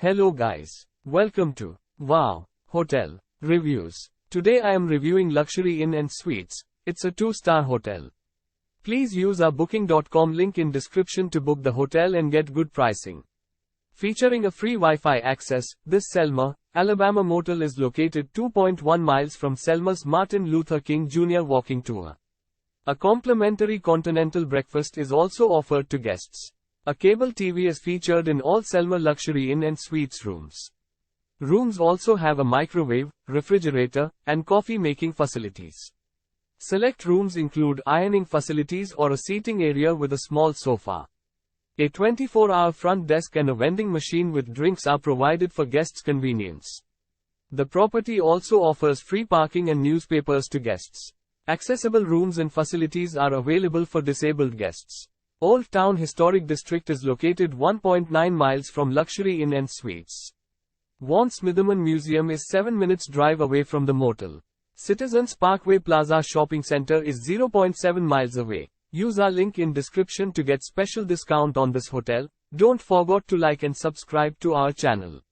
Hello guys. Welcome to Wow Hotel Reviews. Today I am reviewing Luxury Inn and Suites. It's a 2-star hotel. Please use our booking.com link in description to book the hotel and get good pricing. Featuring a free Wi-Fi access, this Selma, Alabama motel is located 2.1 miles from Selma's Martin Luther King Jr. walking tour. A complimentary continental breakfast is also offered to guests. A cable TV is featured in all Selma Luxury Inn and Suites rooms. Rooms also have a microwave, refrigerator, and coffee-making facilities. Select rooms include ironing facilities or a seating area with a small sofa. A 24-hour front desk and a vending machine with drinks are provided for guests' convenience. The property also offers free parking and newspapers to guests. Accessible rooms and facilities are available for disabled guests. Old Town Historic District is located 1.9 miles from Luxury Inn and Suites. Vaughan Smitherman Museum is 7 minutes drive away from the motel. Citizens Parkway Plaza Shopping Center is 0.7 miles away. Use our link in description to get special discount on this hotel. Don't forget to like and subscribe to our channel.